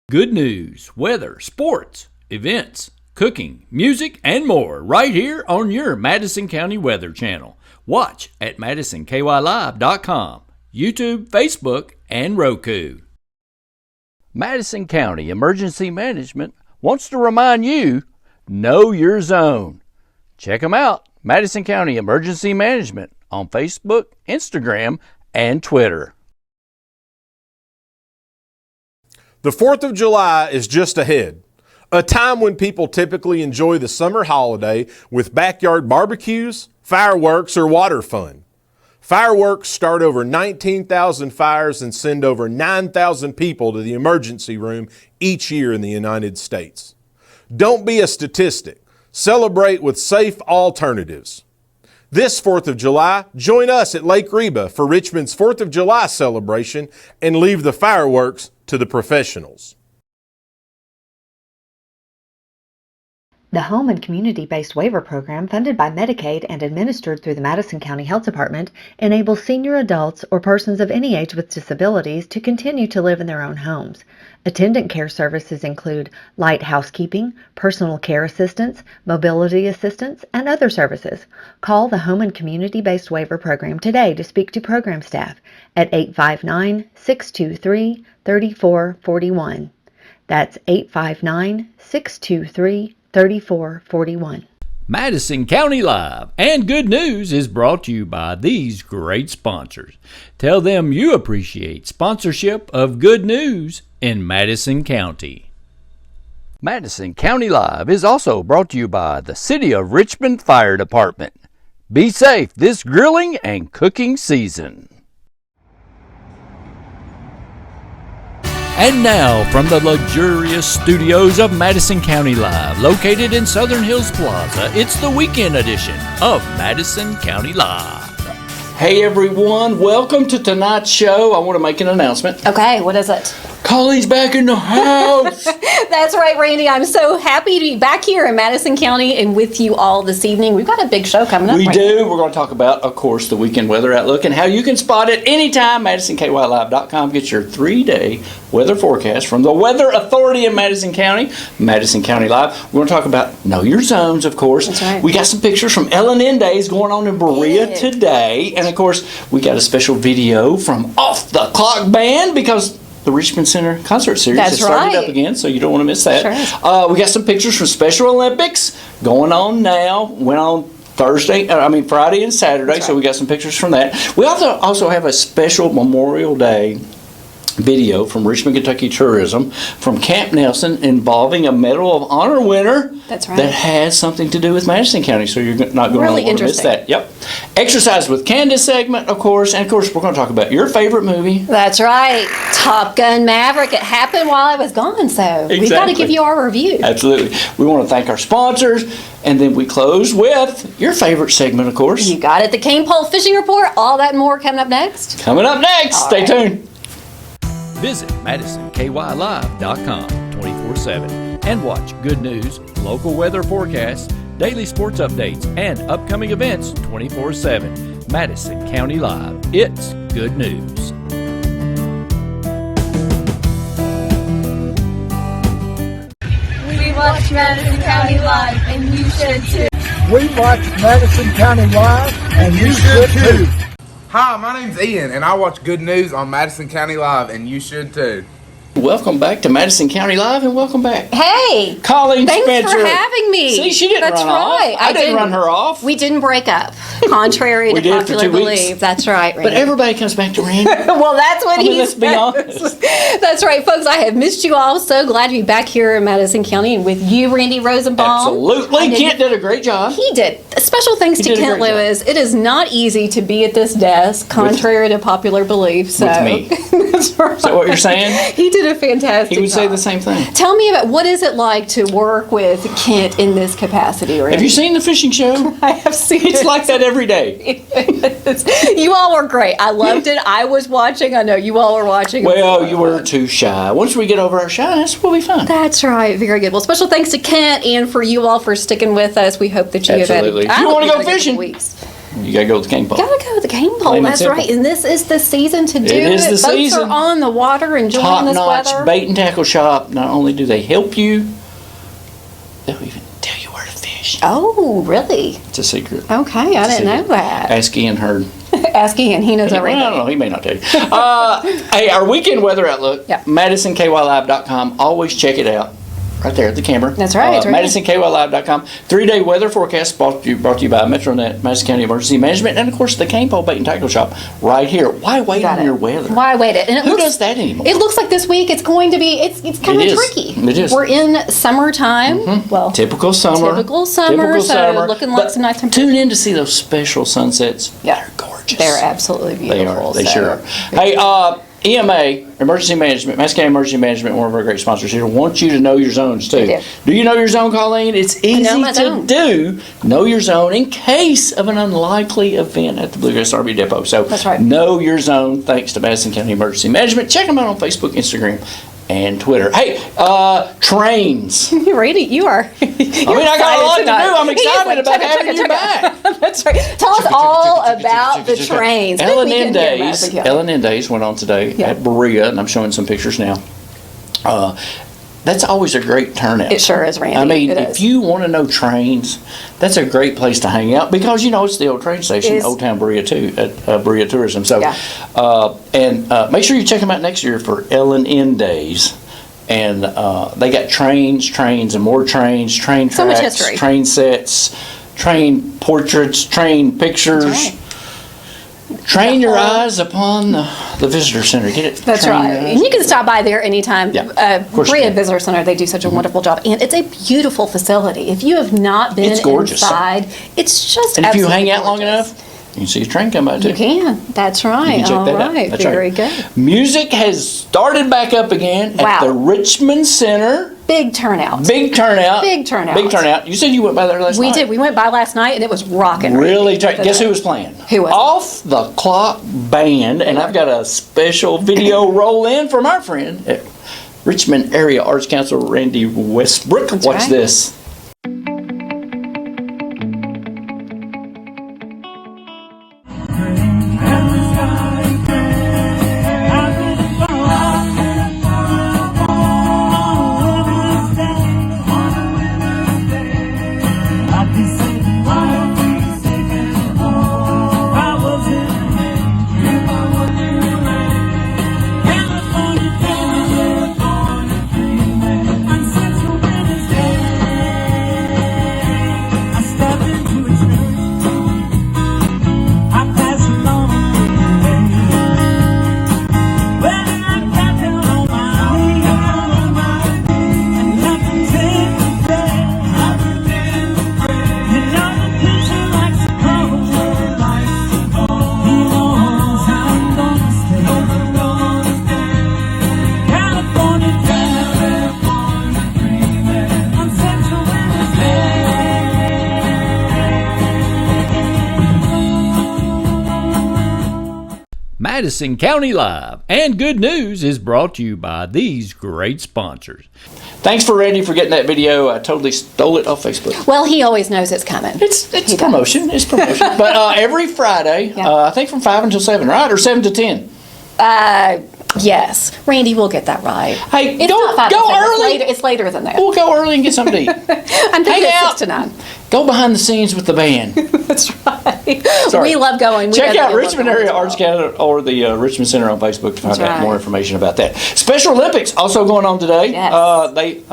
Good news, weather, sports, events, cooking, music, and more right here on your Madison County Weather Channel. Watch at MadisonKYLive.com, YouTube, Facebook, and ROKU. Madison County Emergency Management wants to remind you, know your zone. Check them out, Madison County Emergency Management, on Facebook, Instagram, and Twitter. The 4th of July is just ahead, a time when people typically enjoy the summer holiday with backyard barbecues, fireworks, or water fun. Fireworks start over 19,000 fires and send over 9,000 people to the emergency room each year in the United States. Don't be a statistic. Celebrate with safe alternatives. This 4th of July, join us at Lake Reba for Richmond's 4th of July celebration and leave the fireworks to the professionals. The Home and Community-Based Waiver Program, funded by Medicaid and administered through the Madison County Health Department, enables senior adults or persons of any age with disabilities to continue to live in their own homes. Attendant care services include light housekeeping, personal care assistance, mobility assistance, and other services. Call the Home and Community-Based Waiver Program today to speak to program staff at 859-623-3441. That's 859-623-3441. Madison County Live and Good News is brought to you by these great sponsors. Tell them you appreciate sponsorship of Good News in Madison County. Madison County Live is also brought to you by the City of Richmond Fire Department. Be safe this grilling and cooking season. And now, from the luxurious studios of Madison County Live, located in Southern Hills Plaza, it's the weekend edition of Madison County Live. Hey everyone, welcome to tonight's show. I want to make an announcement. Okay, what is it? Colleen's back in the house. That's right, Randy. I'm so happy to be back here in Madison County and with you all this evening. We've got a big show coming up. We do. We're going to talk about, of course, the weekend weather outlook and how you can spot it anytime. MadisonKYLive.com. Get your 3-day weather forecast from the Weather Authority in Madison County. Madison County Live. We're going to talk about Know Your Zones, of course. That's right. We got some pictures from L&N Days going on in Berea today. And, of course, we got a special video from Off the Clock Band because the Richmond Center Concert Series has started up again, so you don't want to miss that. Sure. We got some pictures from Special Olympics going on now. Went on Friday and Saturday, so we got some pictures from that. We also have a special Memorial Day video from Richmond, Kentucky Tourism from Camp Nelson involving a Medal of Honor winner. That's right. That has something to do with Madison County, so you're not going really to want to miss that. Yep. Exercise with Candace segment, of course, and of course we're going to talk about your favorite movie. That's right. Top Gun Maverick. It happened while I was gone, so we've got to give you our review. Absolutely. We want to thank our sponsors, and then we close with your favorite segment, of course. You got it. The Cain Pole Fishing Report. All that and more coming up next. Stay tuned. Visit MadisonKYLive.com 24/7 and watch Good News, local weather forecasts, daily sports updates, and upcoming events 24/7. Madison County Live. It's good news. We watch Madison County Live, and you should too. We watch Madison County Live, and you should too. Hi, my name's Ian, and I watch Good News on Madison County Live, and you should too. Welcome back to Madison County Live, and welcome back. Hey! Colleen Thanks Spencer. for having me. See, she didn't That's run right. off. I didn't run her off. We didn't break up, contrary to popular belief. That's right, Randy. But everybody comes back to Randy. Well, that's what he let's be honest. That's right, folks. I have missed you all. So glad to be back here in Madison County and with you, Randy Rosenbaum. Absolutely. Kent did a great job. He did. Special thanks to Kent Lewis. It is not easy to be at this desk, contrary to popular belief. So. With me. That's right. Is that what you're saying? He did a fantastic job. He would say the same thing. Tell me about what is it like to work with Kent in this capacity, Randy? Have you seen the fishing show? I have seen It's like that every day. You all were great. I loved it. I was watching. I know you all were watching. Well, you were too shy. Once we get over our shyness, we'll be fine. That's right. Very good. Well, special thanks to Kent and for you all for sticking with us. We hope that you Absolutely. have had. You want to go fishing? Weeks. You got to go with the cane pole. Gotta go with the cane pole. Plain and That's simple. right. And this is the season to do it. is the Boats season. are on the water enjoying this Top-notch weather. bait and tackle shop. Not only do they help you, they'll even tell you where to fish. Oh, really? It's a secret. Okay, I didn't know that. Ask Ian Heard. Ask Ian. He knows everything. I don't know. He may not tell you. Hey, our weekend weather outlook. Yeah. MadisonKYLive.com. Always check it out. Right there at the camera. That's right. That's right. MadisonKYLive.com. 3-day weather forecast brought to you by Metronet, Madison County Emergency Management, and of course the Cane Pole Bait and Tackle Shop right here. Why wait on your weather? Why wait it? And Who does that anymore? It looks like this week it's going to be. It's kind It of is. tricky. It is. We're in summertime. Well, Typical summer. Typical summer. So looking like some nice temperatures. Tune in to see those special sunsets. Yeah. They're gorgeous. They're absolutely beautiful. They sure are. Hey, EMA, Emergency Management, Madison County Emergency Management, one of our great sponsors here, wants you to know your zones too. Do you know your zone, Colleen? It's easy to do. Know your zone in case of an unlikely event at the Bluegrass RV Depot. So that's right. Know your zone thanks to Madison County Emergency Management. Check them out on Facebook, Instagram, and Twitter. Hey, trains. Really, you are. I got a lot to do. I'm excited about having you back. That's right. Tell us all about the trains. L&N Days went on today at Berea, and I'm showing some pictures now. That's always a great turnout. It sure is, Randy. I mean, if you want to know trains, that's a great place to hang out because, it's the old train station, Old Town Berea, too, at Berea Tourism. So, make sure you check them out next year for L&N Days. And they got trains, and more trains, train tracks, so much history. Train sets, train portraits, train pictures. Train your eyes upon the visitor center. Get it? That's right. And you can stop by there anytime. Berea Visitor Center, they do such a wonderful job. And it's a beautiful facility. If you have not been inside, it's just and if you absolutely hang out long gorgeous. enough, you can see a train come by too. You can. That's right. You can check that out. That's Very right. good. Music has started back up again at the Richmond Center. Big turnout. Big turnout. Big turnout. Big turnout. You said you went by there last night. We did. We went by last night and it was rocking. Really? Guess who was playing? Who was Off the Clock Band. And I've got a special video roll in from our friend at Richmond Area Arts Council, Randy Westbrook. Watch this. Madison County Live and Good News is brought to you by these great sponsors. Thanks for Randy for getting that video. I totally stole it off Facebook. Well, he always knows it's coming. It's promotion. It's promotion. But every Friday, I think from 5 until 7, right? Or 7 to 10? Yes. Randy, we'll get that right. Hey, it's go early. It's later than that. We'll go early and get something to eat. I'm thinking Hang out. 6 to 9. Go behind the scenes with the band. That's right. Sorry. We love going. Check out Richmond Area Arts Council or the Richmond Center on Facebook to find out more information about that. Special Olympics also going on today. Yes. They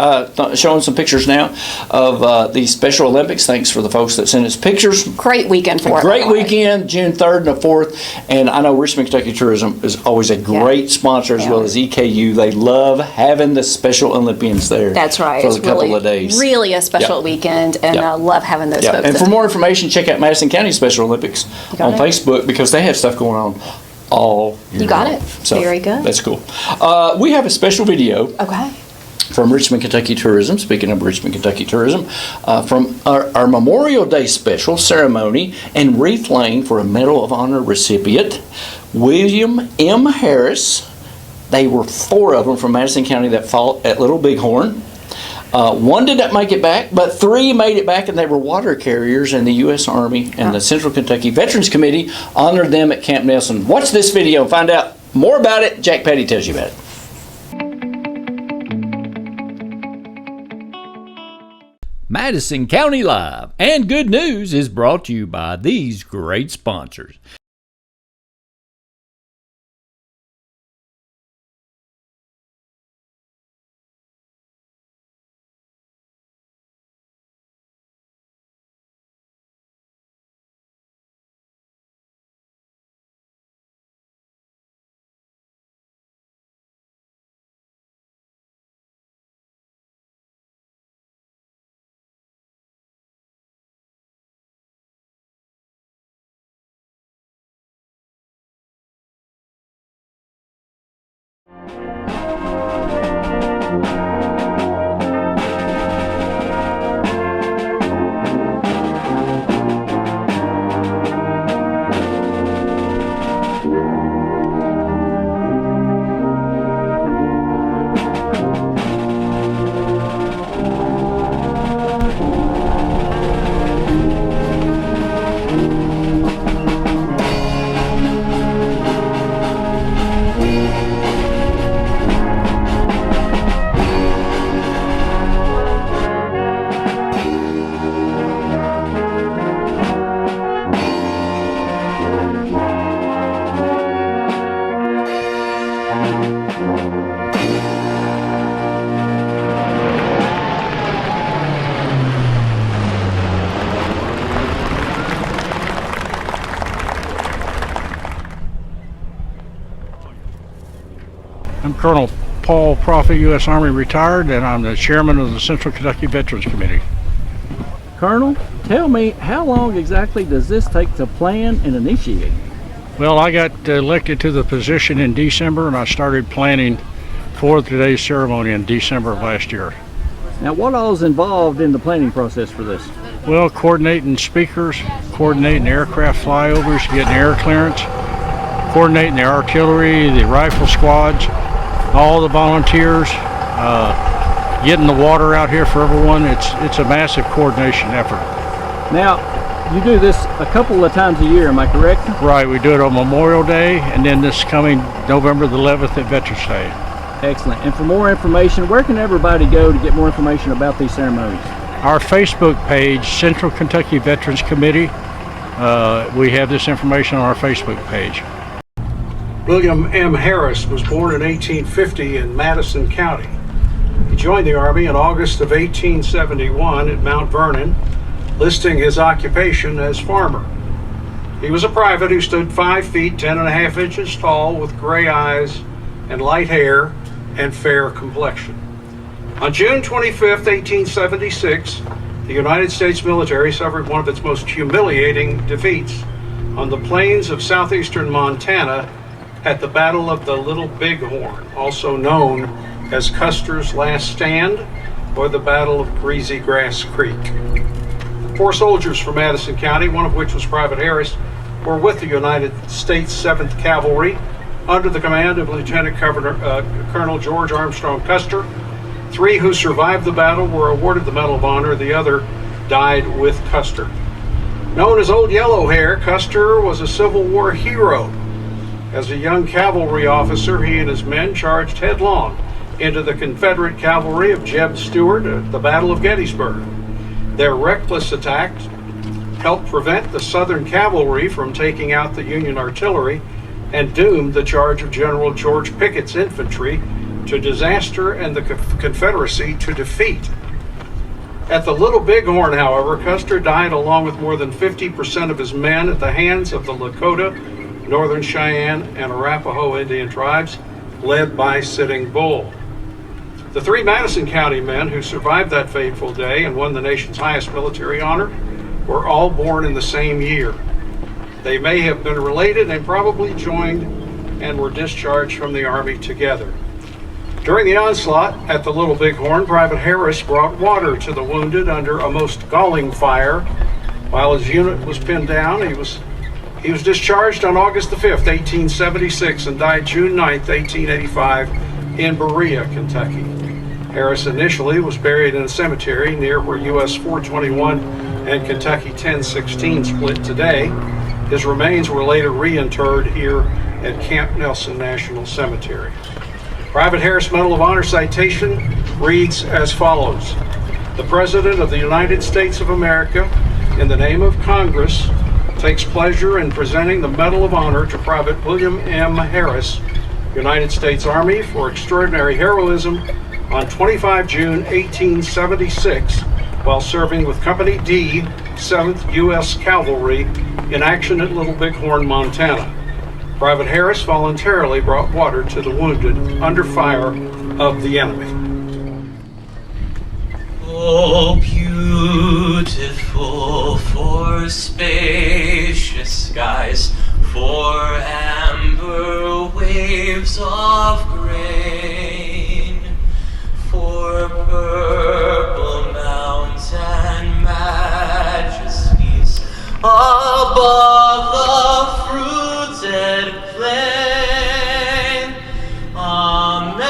showing some pictures now of the Special Olympics. Thanks for the folks that sent us pictures. Great weekend for it. Great weekend, June 3rd and the 4th. And I know Richmond, Kentucky Tourism is always a great sponsor, as well as EKU. They love having the Special Olympians there. That's right. For a couple of days. Really a special weekend, and I love having those folks. And for more information, check out Madison County Special Olympics on Facebook because they have stuff going on all year You got long. it. So very good. That's cool. We have a special video. Okay. From Richmond, Kentucky Tourism, speaking of Richmond, Kentucky Tourism, from our Memorial Day special ceremony and wreath laying for a Medal of Honor recipient, William M. Harris. They were 4 of them from Madison County that fought at Little Bighorn. One didn't make it back, but 3 made it back, and they were water carriers, and the U.S. Army and the Central Kentucky Veterans Committee honored them at Camp Nelson. Watch this video and find out more about it. Jack Petty tells you about it. Madison County Live and Good News is brought to you by these great sponsors. I'm Colonel Paul Prophet, U.S. Army retired, and I'm the chairman of the Central Kentucky Veterans Committee. Colonel, tell me, how long exactly does this take to plan and initiate? Well, I got elected to the position in December, and I started planning for today's ceremony in December of last year. Now, what all is involved in the planning process for this? Well, coordinating speakers, coordinating aircraft flyovers, getting air clearance, coordinating the artillery, the rifle squads, all the volunteers, getting the water out here for everyone. It's a massive coordination effort. Now, you do this a couple of times a year, am I correct? Right, we do it on Memorial Day, and then this coming November the 11th at Veterans Day. Excellent. And for more information, where can everybody go to get more information about these ceremonies? Our Facebook page, Central Kentucky Veterans Committee, we have this information on our Facebook page. William M. Harris was born in 1850 in Madison County. He joined the Army in August of 1871 at Mount Vernon, listing his occupation as farmer. He was a private who stood 5 feet 10 and a half inches tall, with gray eyes and light hair and fair complexion. On June 25, 1876, the United States military suffered one of its most humiliating defeats on the plains of southeastern Montana at the Battle of the Little Bighorn, also known as Custer's Last Stand or the Battle of Greasy Grass Creek. 4 soldiers from Madison County, one of which was Private Harris, were with the United States 7th Cavalry under the command of Lieutenant Colonel George Armstrong Custer. 3 who survived the battle were awarded the Medal of Honor. The other died with Custer. Known as Old Yellow Hair, Custer was a Civil War hero. As a young cavalry officer, he and his men charged headlong into the Confederate cavalry of Jeb Stuart at the Battle of Gettysburg. Their reckless attack helped prevent the Southern cavalry from taking out the Union artillery and doomed the charge of General George Pickett's infantry to disaster and the Confederacy to defeat. At the Little Bighorn, however, Custer died along with more than 50% of his men at the hands of the Lakota, Northern Cheyenne, and Arapaho Indian tribes, led by Sitting Bull. The 3 Madison County men who survived that fateful day and won the nation's highest military honor were all born in the same year. They may have been related and probably joined and were discharged from the Army together. During the onslaught at the Little Bighorn, Private Harris brought water to the wounded under a most galling fire. While his unit was pinned down, he was discharged on August the 5th, 1876, and died June 9th, 1885, in Berea, Kentucky. Harris initially was buried in a cemetery near where US 421 and Kentucky 1016 split today. His remains were later reinterred here at Camp Nelson National Cemetery. Private Harris Medal of Honor citation reads as follows. The President of the United States of America, in the name of Congress, takes pleasure in presenting the Medal of Honor to Private William M. Harris, United States Army, for extraordinary heroism on 25 June 1876 while serving with Company D, 7th U.S. Cavalry in action at Little Bighorn, Montana. Private Harris voluntarily brought water to the wounded under fire of the enemy. Oh, beautiful for spacious skies, for amber waves of grain, for purple mounts and majesties above the fruited plain. America,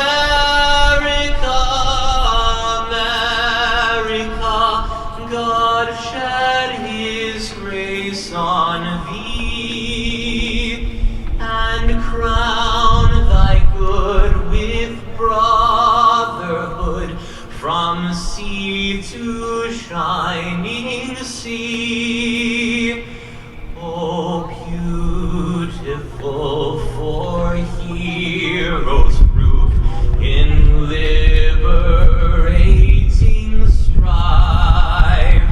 America, God shed his grace on thee, and crown thy good with brotherhood from sea to shining sea. Oh, beautiful for heroes prove in liberating strife,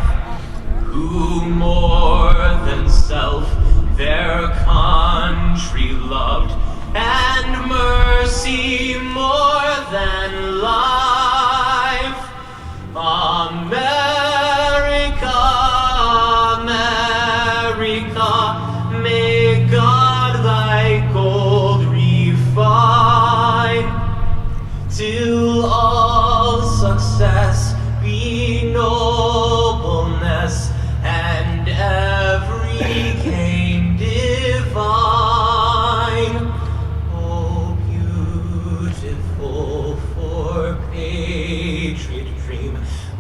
who more than self their country loved, and mercy more than life. America, America, may God thy gold refine, till all success be nobleness, and every gain divine. Oh, beautiful for patriot dream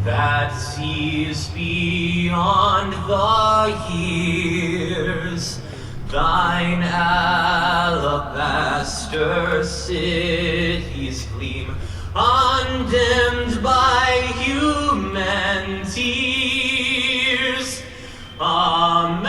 that sees beyond the years, thine alabaster cities gleam, undimmed by human tears. America,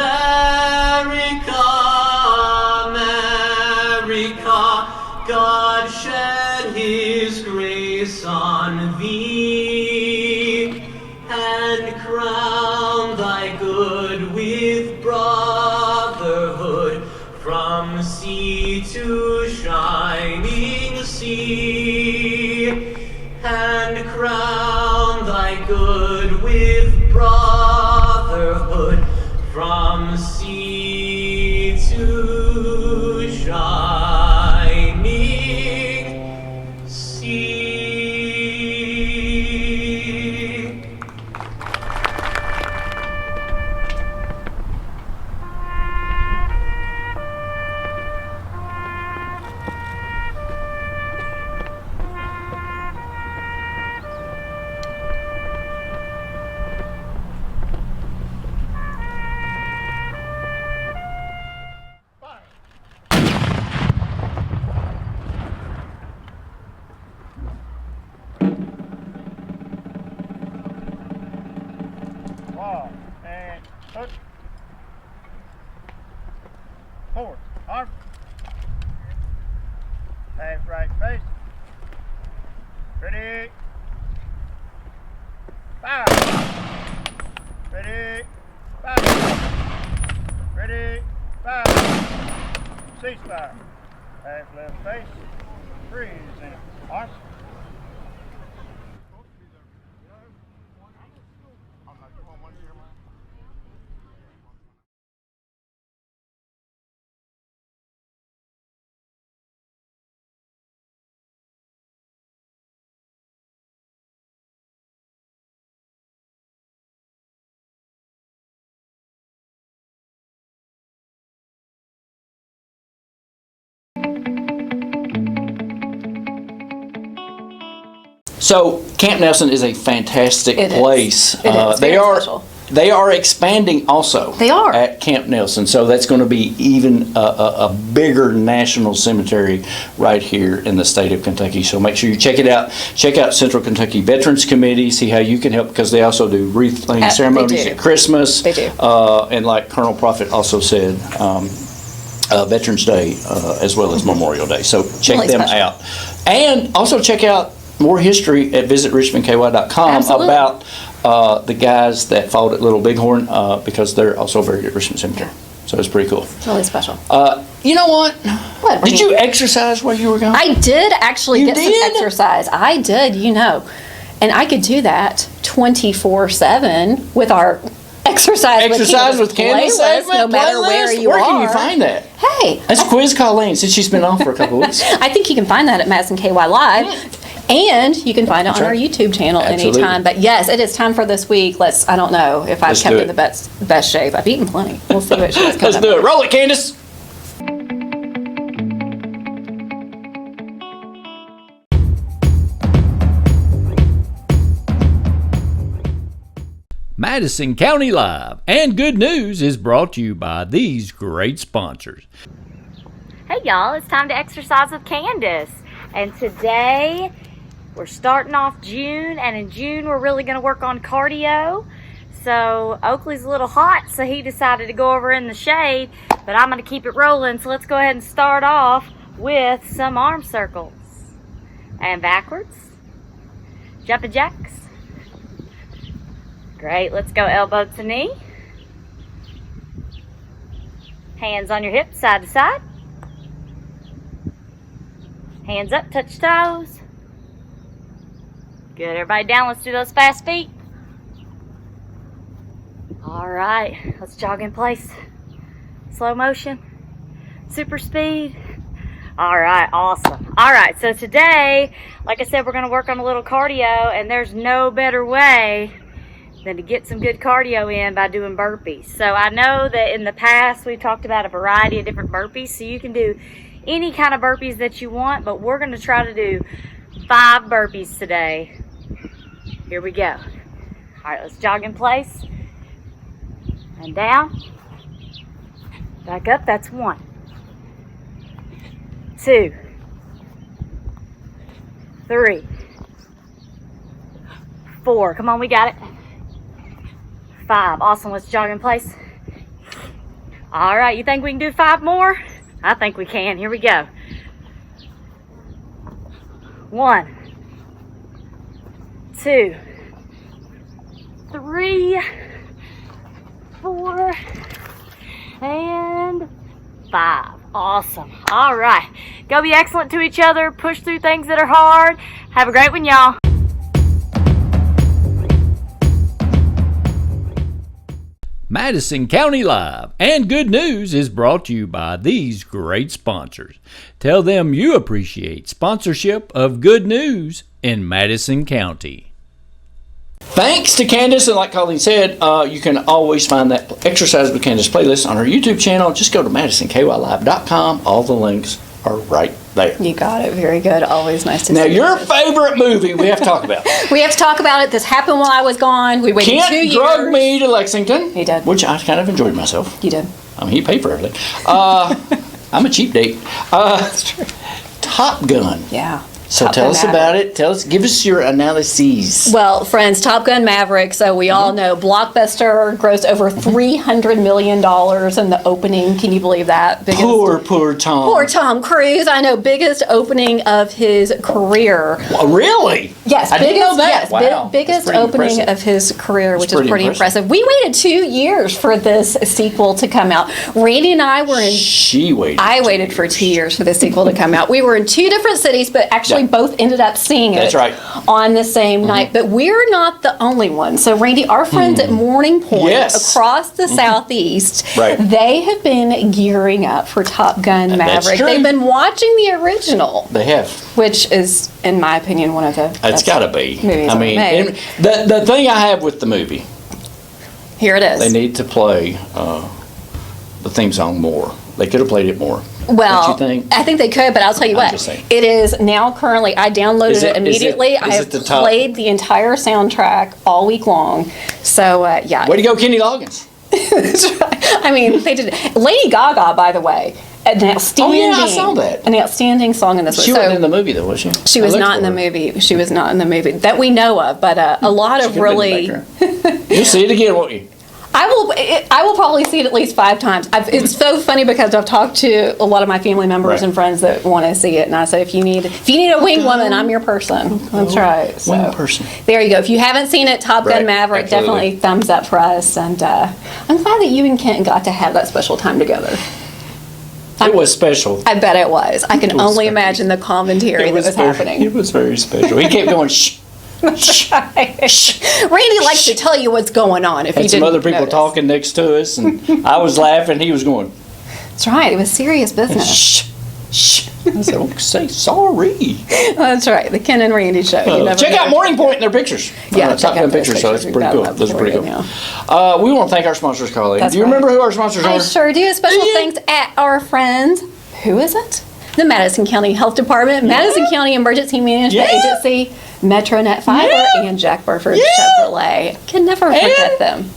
America, God shed his grace on thee, and crown thy good with brotherhood from sea to shining sea, and crown thy good with brotherhood from sea to shining sea. And hook. Forward. Arm. Half right face. Ready. Fire. Ready. Fire. Ready. Fire. Ceasefire. Half left face. Freeze in. Arm. So Camp Nelson is a fantastic place. It is. Very special. They are expanding also. They are. At Camp Nelson, so that's going to be even a bigger national cemetery right here in the state of Kentucky. So make sure you check it out. Check out Central Kentucky Veterans Committee. See how you can help, because they also do wreath laying ceremonies at Christmas. They do. And like Colonel Prophet also said, Veterans Day as well as Memorial Day. So check Really them special. out, and also check out more history at visitrichmondky.com Absolutely. about the guys that fought at Little Bighorn, because they're also buried at Richmond Cemetery. So it's pretty cool. It's really special. You know what? What? Did you exercise while you were gone? I did actually You get did? some exercise. I did, and I could do that 24/7 with our Exercise with Candace segment, no matter playlist? where you Where are. can you find that? Hey, That's Quiz Colleen, since she's been off for a couple weeks. I think you can find that at Madison KY Live. And you can find it on our YouTube channel Absolutely. anytime. But yes, it is time for this week. I don't know if I've Let's kept do in it. the best shape. I've eaten plenty. We'll see what she's coming Let's up do with. it. Roll it, Candace. Madison County Live and Good News is brought to you by these great sponsors. Hey y'all, it's time to exercise with Candace. And today we're starting off June, and in June we're really going to work on cardio. So Oakley's a little hot, so he decided to go over in the shade, but I'm going to keep it rolling. So let's go ahead and start off with some arm circles. And backwards. Jumping jacks. Great, let's go elbow to knee. Hands on your hips, side to side. Hands up, touch toes. Good, everybody down. Let's do those fast feet. All right, let's jog in place. Slow motion, super speed. All right, awesome. All right, so today, like I said, we're gonna work on a little cardio, and there's no better way than to get some good cardio in by doing burpees. So I know that in the past we've talked about a variety of different burpees, so you can do any kind of burpees that you want, but we're going to try to do 5 burpees today. Here we go. All right, let's jog in place and down, back up. That's 1, 2, 3, 4. Come on, we got it. 5. Awesome. Let's jog in place. All right, you think we can do 5 more? I think we can. Here we go. 1, 2, 3, 4, and 5. Awesome. All right. Go be excellent to each other. Push through things that are hard. Have a great one, y'all. Madison County Live and Good News is brought to you by these great sponsors. Tell them you appreciate sponsorship of Good News in Madison County. Thanks to Candace, and like Colleen said, you can always find that Exercise with Candace playlist on our YouTube channel. Just go to MadisonKYLive.com. All the links are right there. You got it. Very good. Always nice to Now, see you. your favorite movie we have to talk about. We have to talk about it. This happened while I was gone. We waited 2 Kent years. drugged me to Lexington. He did. Which I kind of enjoyed myself. You did. I mean, he paid for everything. I'm a cheap date. That's true. Top Gun. Yeah. So Top tell Gun us Maverick. about it. Give us your analyses. Well, friends, Top Gun Maverick, so we all know Blockbuster grossed over $300 million in the opening. Can you believe that? Poor Tom. Poor Tom Cruise. I know, biggest opening of his career. Well, really? Yes, I didn't know that. Yes, Wow. biggest That's pretty opening impressive. of his career, which That's is pretty impressive. We waited 2 years for this sequel to come out. Randy and I were in. She waited. I waited for 2 years for the sequel to come out. We were in 2 different cities, but actually both ended up seeing it That's right. on the same night. But we're not the only ones. So, Randy, our friends at Morning Point across the Southeast, they have been gearing up for Top Gun That's Maverick. true. They've been watching the original. They have. Which is, in my opinion, one of the It's got to be. movies I mean, ever made. the thing I have with the movie, here it is. they need to play the theme song more. They could have played it more. Well, Don't you think? I think they could, but I'll tell you I'm what. just saying. It is now currently, I downloaded it immediately. I have played the entire soundtrack all week long. So, yeah. Way to go, Kenny Loggins. That's right. I mean, they did. Lady Gaga, by the way, an outstanding. Oh, yeah, I saw that. An outstanding song in this one. She wasn't in the movie, though, was she? She was not in the movie. She was not in the movie that we know of, but a lot of really. You'll see it again, won't you? I will probably see it at least 5 times. It's so funny because I've talked to a lot of my family members and friends that want to see it, and I said, if you need a wing woman, I'm your person. That's right. So, wing person. There you go. If you haven't seen it, Top Gun Maverick, definitely thumbs up for us. And I'm glad that you and Kent got to have that special time together. It was special. I bet it was. I can only imagine the commentary that was happening. It was very special. He kept going, shh. Randy likes to tell you what's going on. If you had some other people talking next to us, and I was laughing. He was going. That's right. It was serious business. Shh, shh. I said, "Oh, say sorry." That's right. The Ken and Randy show. Check out Morning Point and their pictures. Yeah, check out pictures. So it's pretty cool. Those are pretty cool. We want to thank our sponsors, Carly. Do you remember who our sponsors are? I sure do. Special thanks at our friends. Who is it? The Madison County Health Department, Madison County Emergency Management Agency, Metronet Fiber, and Jack Burford Chevrolet. Can never forget them.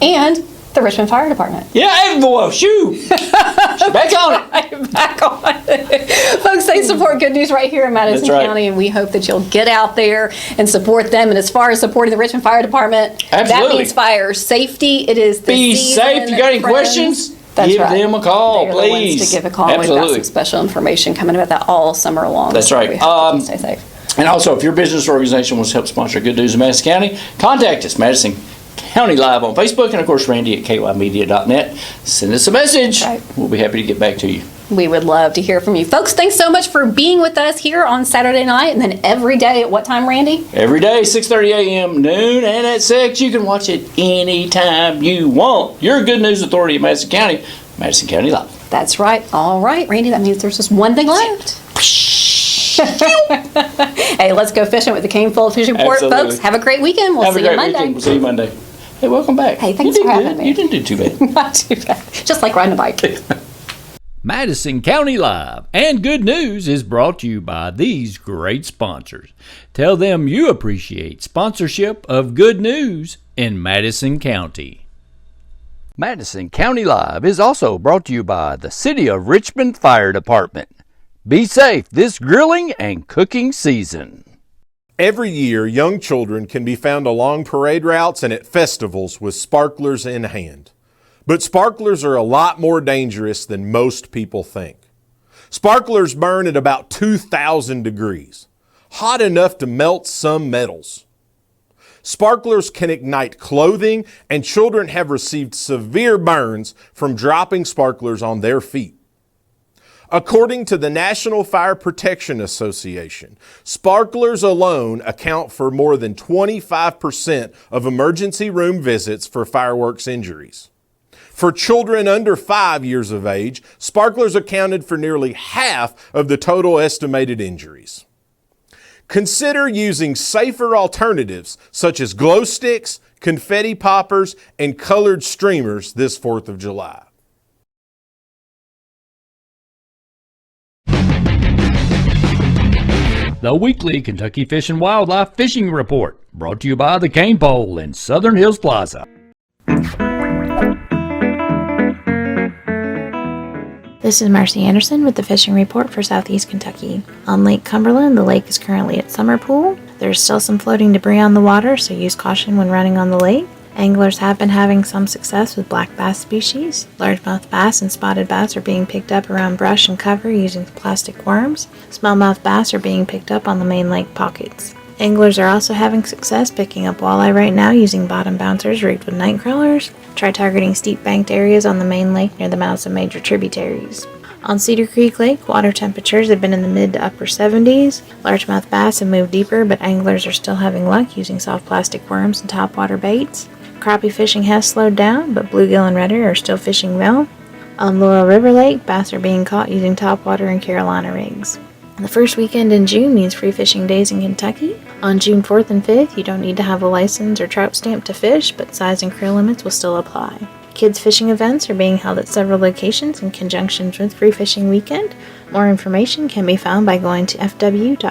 And the Richmond Fire Department. Yeah, boy, shoot. Back on it. Back on it. Folks, they support good news right here in Madison County, and we hope that you'll get out there and support them. And as far as supporting the Richmond Fire Department, that means fire safety. It is the Be safe. You got any questions? That's give them a call, please. The ones to give a call. Absolutely. We've got some special information coming about that all summer long. That's right. Stay safe. And also, if your business or organization wants to help sponsor Good News in Madison County, contact us, Madison County Live on Facebook, and of course, Randy at kymedia.net. Send us a message. Right. We'll be happy to get back to you. We would love to hear from you. Folks, thanks so much for being with us here on Saturday night, and then every day at what time, Randy? Every day, 6:30 a.m., noon, and at 6. You can watch it anytime you want. Your Good News Authority of Madison County, Madison County Live. That's right. All right, Randy, that means there's just one thing left. Hey, let's go fishing with the Cain Full Fishing Report, folks. Have a great weekend. We'll see you Monday. We'll see you Monday. Hey, welcome back. Hey, thanks for having me. You didn't do too bad. Not too bad. Just like riding a bike. Madison County Live and Good News is brought to you by these great sponsors. Tell them you appreciate sponsorship of Good News in Madison County. Madison County Live is also brought to you by the City of Richmond Fire Department. Be safe this grilling and cooking season. Every year, young children can be found along parade routes and at festivals with sparklers in hand. But sparklers are a lot more dangerous than most people think. Sparklers burn at about 2,000 degrees, hot enough to melt some metals. Sparklers can ignite clothing, and children have received severe burns from dropping sparklers on their feet. According to the National Fire Protection Association, sparklers alone account for more than 25% of emergency room visits for fireworks injuries. For children under 5 years of age, sparklers accounted for nearly half of the total estimated injuries. Consider using safer alternatives such as glow sticks, confetti poppers, and colored streamers this 4th of July. The weekly Kentucky Fish and Wildlife Fishing Report, brought to you by the Cain Pole in Southern Hills Plaza. This is Marcy Anderson with the Fishing Report for Southeast Kentucky. On Lake Cumberland, the lake is currently at summer pool. There's still some floating debris on the water, so use caution when running on the lake. Anglers have been having some success with black bass species. Largemouth bass and spotted bass are being picked up around brush and cover using plastic worms. Smallmouth bass are being picked up on the main lake pockets. Anglers are also having success picking up walleye right now using bottom bouncers rigged with night crawlers. Try targeting steep banked areas on the main lake near the mouths of major tributaries. On Cedar Creek Lake, water temperatures have been in the mid to upper 70s. Largemouth bass have moved deeper, but anglers are still having luck using soft plastic worms and topwater baits. Crappie fishing has slowed down, but bluegill and redder are still fishing well. On Laurel River Lake, bass are being caught using topwater and Carolina rigs. The first weekend in June means free fishing days in Kentucky. On June 4th and 5th, you don't need to have a license or trout stamp to fish, but size and creel limits will still apply. Kids fishing events are being held at several locations in conjunction with Free Fishing Weekend. More information can be found by going to fw.ky.gov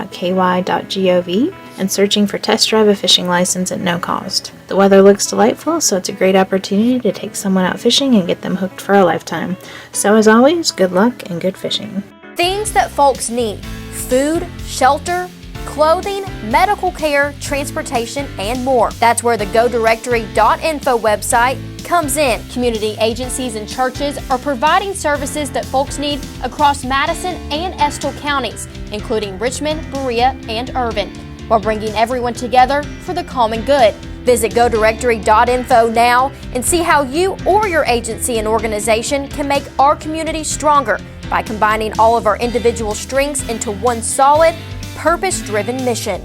and searching for Test Drive a Fishing License at no cost. The weather looks delightful, so it's a great opportunity to take someone out fishing and get them hooked for a lifetime. So as always, good luck and good fishing. Things that folks need: food, shelter, clothing, medical care, transportation, and more. That's where the GoDirectory.info website comes in. Community agencies and churches are providing services that folks need across Madison and Estill counties, including Richmond, Berea, and Irvin, while bringing everyone together for the common good. Visit GoDirectory.info now and see how you or your agency and organization can make our community stronger by combining all of our individual strengths into one solid, purpose-driven mission.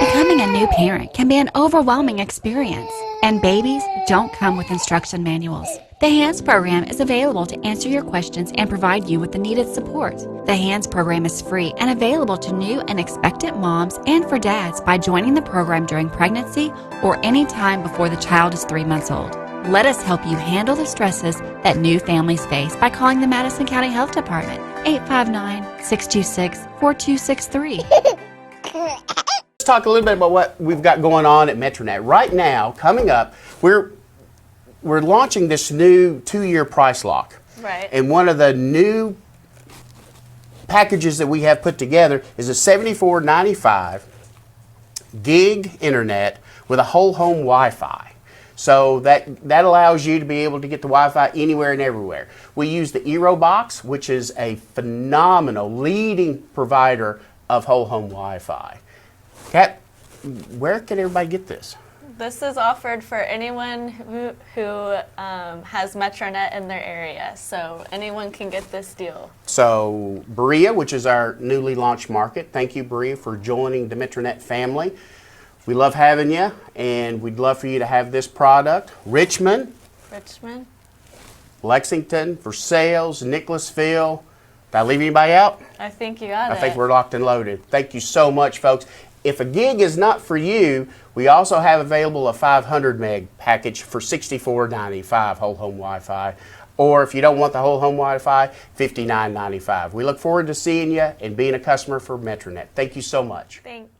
Becoming a new parent can be an overwhelming experience, and babies don't come with instruction manuals. The HANDS program is available to answer your questions and provide you with the needed support. The HANDS program is free and available to new and expectant moms and for dads by joining the program during pregnancy or any time before the child is 3 months old. Let us help you handle the stresses that new families face by calling the Madison County Health Department, 859-626-4263. Let's talk a little bit about what we've got going on at Metronet. Right now, coming up, we're launching this new 2-year price lock. Right. And one of the new packages that we have put together is a $74.95 gig internet with a whole home Wi-Fi. So that allows you to be able to get the Wi-Fi anywhere and everywhere. We use the EroBox, which is a phenomenal leading provider of whole home Wi-Fi. Kat, where can everybody get this? This is offered for anyone who has Metronet in their area, so anyone can get this deal. So Berea, which is our newly launched market, thank you, Berea, for joining the Metronet family. We love having you, and we'd love for you to have this product. Richmond, Lexington, Versailles, Nicholasville. Did I leave anybody out? I think you got it. I think we're locked and loaded. Thank you so much, folks. If a gig is not for you, we also have available a 500 meg package for $64.95 whole home Wi-Fi. Or if you don't want the whole home Wi-Fi, $59.95. We look forward to seeing you and being a customer for Metronet. Thank you so much. Thanks.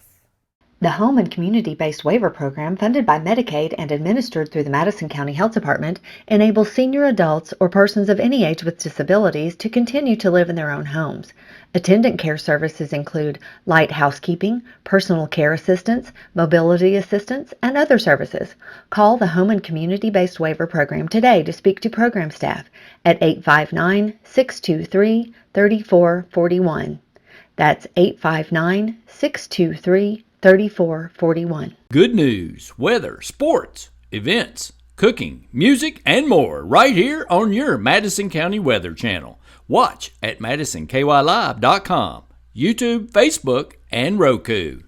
The Home and Community-Based Waiver Program, funded by Medicaid and administered through the Madison County Health Department, enables senior adults or persons of any age with disabilities to continue to live in their own homes. Attendant care services include light housekeeping, personal care assistance, mobility assistance, and other services. Call the Home and Community-Based Waiver Program today to speak to program staff at 859-623-3441. That's 859-623-3441. Good news, weather, sports, events, cooking, music, and more right here on your Madison County Weather Channel. Watch at MadisonKYLive.com, YouTube, Facebook, and Roku.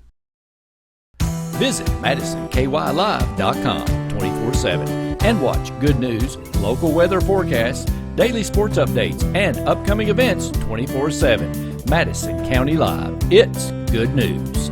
Visit MadisonKYLive.com 24/7 and watch good news, local weather forecasts, daily sports updates, and upcoming events 24/7. Madison County Live. It's good news.